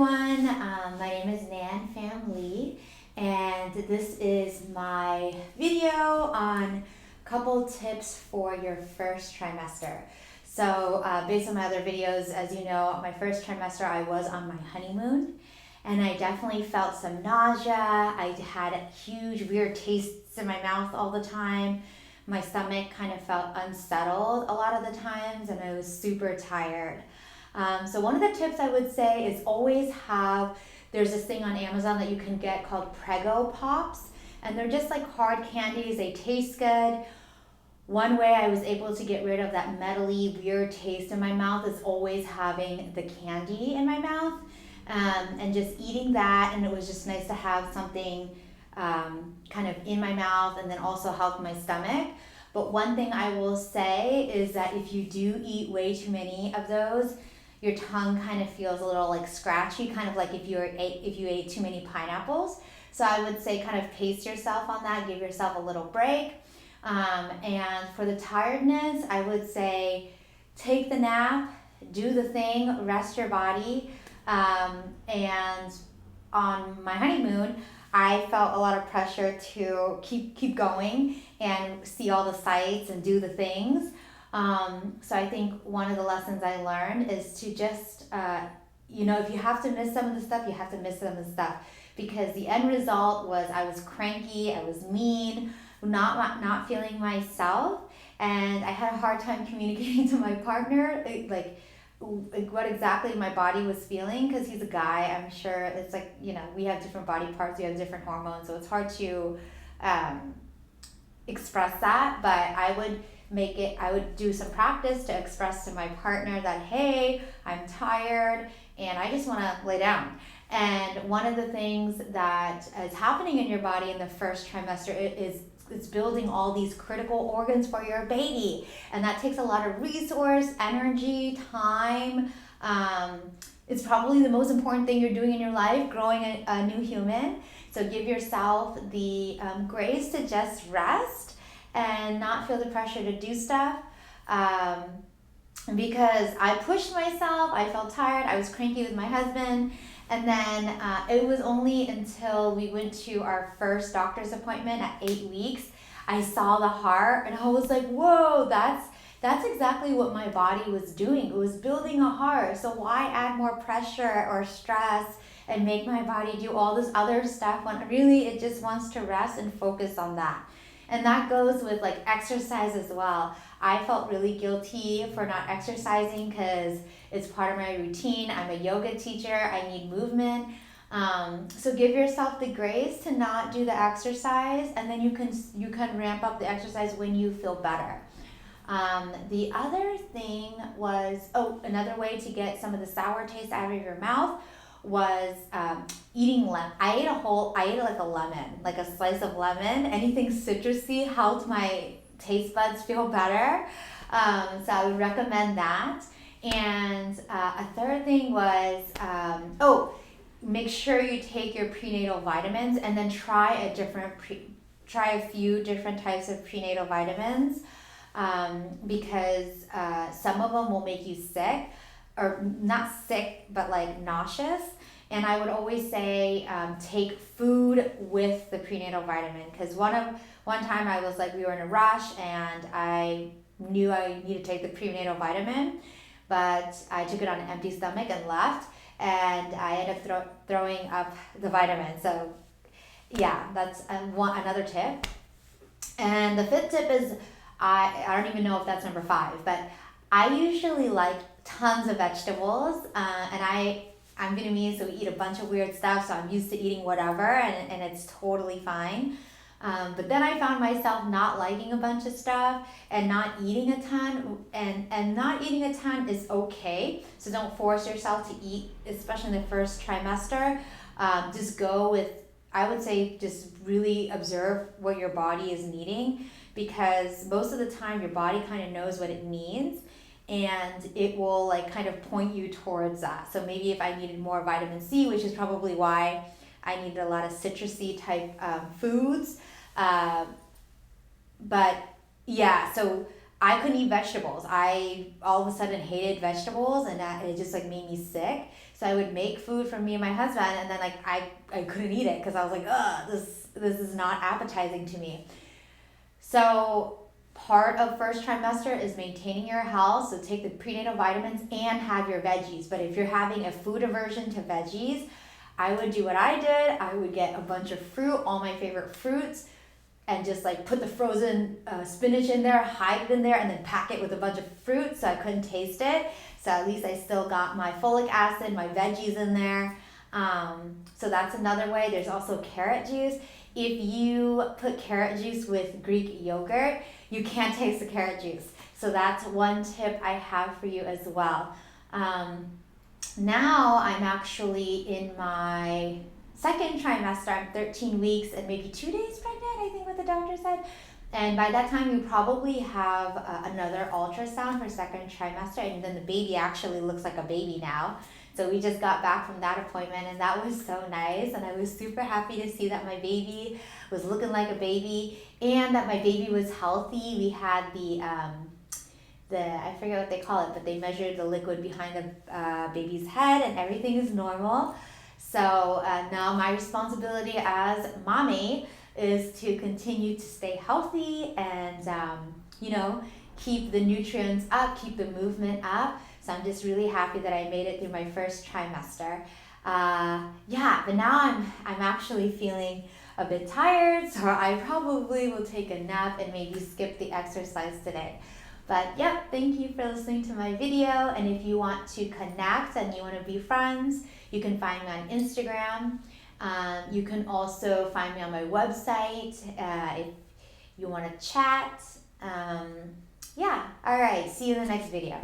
everyone. My name is Ngan Pham, and this is my video on a couple tips for your first trimester. So based on my other videos, as you know, my first trimester I was on my honeymoon, and I definitely felt some nausea. I had huge weird tastes in my mouth all the time. My stomach kind of felt unsettled a lot of the times, and I was super tired. So one of the tips I would say is always there's this thing on Amazon that you can get called Prego Pops, and they're just like hard candies. They taste good. One way I was able to get rid of that metally weird taste in my mouth is always having the candy in my mouth, and just eating that, and it was just nice to have something kind of in my mouth and then also help my stomach. But one thing I will say is that if you do eat way too many of those, your tongue kind of feels a little like scratchy, kind of like if you ate too many pineapples. So I would say kind of pace yourself on that, give yourself a little break. And for the tiredness, I would say take the nap, do the thing, rest your body. And on my honeymoon, I felt a lot of pressure to keep going and see all the sights and do the things. So I think one of the lessons I learned is to just, if you have to miss some of the stuff, you have to miss some of the stuff, because the end result was I was cranky, I was mean, not feeling myself, and I had a hard time communicating to my partner, like what exactly my body was feeling, because he's a guy. I'm sure it's like, we have different body parts, we have different hormones, so it's hard to express that. But I would do some practice to express to my partner that, hey, I'm tired and I just want to lay down. And one of the things that is happening in your body in the first trimester is it's building all these critical organs for your baby, and that takes a lot of resource, energy, time. It's probably the most important thing you're doing in your life, growing a new human. So give yourself the grace to just rest and not feel the pressure to do stuff, because I pushed myself, I felt tired, I was cranky with my husband. And then it was only until we went to our first doctor's appointment at 8 weeks, I saw the heart, and I was like, whoa, that's exactly what my body was doing. It was building a heart. So why add more pressure or stress and make my body do all this other stuff when really it just wants to rest and focus on that? And that goes with like exercise as well. I felt really guilty for not exercising because it's part of my routine. I'm a yoga teacher. I need movement. So give yourself the grace to not do the exercise, and then you can ramp up the exercise when you feel better. The other thing was, another way to get some of the sour taste out of your mouth was eating lemon. I ate like a lemon, like a slice of lemon. Anything citrusy helped my taste buds feel better. So I would recommend that. And a third thing was, make sure you take your prenatal vitamins, and then try a few different types of prenatal vitamins, because some of them will make you sick, or not sick, but like nauseous. And I would always say take food with the prenatal vitamin, because one time I was like, we were in a rush and I knew I needed to take the prenatal vitamin, but I took it on an empty stomach and left, and I ended up throwing up the vitamin. So yeah, that's another tip. And the fifth tip is, I don't even know if that's number 5, but I usually like tons of vegetables, and I'm Vietnamese, so we eat a bunch of weird stuff, so I'm used to eating whatever, and it's totally fine. But then I found myself not liking a bunch of stuff and not eating a ton, and not eating a ton is okay. So don't force yourself to eat, especially in the first trimester. Just go with, I would say, just really observe what your body is needing, because most of the time your body kind of knows what it needs, and it will like kind of point you towards that. So maybe if I needed more vitamin C, which is probably why I needed a lot of citrusy type foods. But yeah, so I couldn't eat vegetables. I all of a sudden hated vegetables, and it just like made me sick. So I would make food for me and my husband, and then like I couldn't eat it because I was like, ugh, this is not appetizing to me. So part of first trimester is maintaining your health. So take the prenatal vitamins and have your veggies. But if you're having a food aversion to veggies, I would do what I did. I would get a bunch of fruit, all my favorite fruits, and just like put the frozen spinach in there, hide it in there, and then pack it with a bunch of fruit so I couldn't taste it. So at least I still got my folic acid, my veggies in there. So that's another way. There's also carrot juice. If you put carrot juice with Greek yogurt, you can't taste the carrot juice. So that's one tip I have for you as well. Now I'm actually in my second trimester. I'm 13 weeks and maybe 2 days pregnant, I think what the doctor said. And by that time, you probably have another ultrasound for second trimester, and then the baby actually looks like a baby now. So we just got back from that appointment, and that was so nice. And I was super happy to see that my baby was looking like a baby and that my baby was healthy. We had the I forget what they call it, but they measured the liquid behind the baby's head, and everything is normal. So now my responsibility as mommy is to continue to stay healthy and, keep the nutrients up, keep the movement up. So I'm just really happy that I made it through my first trimester. But now I'm actually feeling a bit tired, so I probably will take a nap and maybe skip the exercise today. But yep, thank you for listening to my video. And if you want to connect and you want to be friends, you can find me on Instagram. You can also find me on my website if you want to chat. All right, see you in the next video.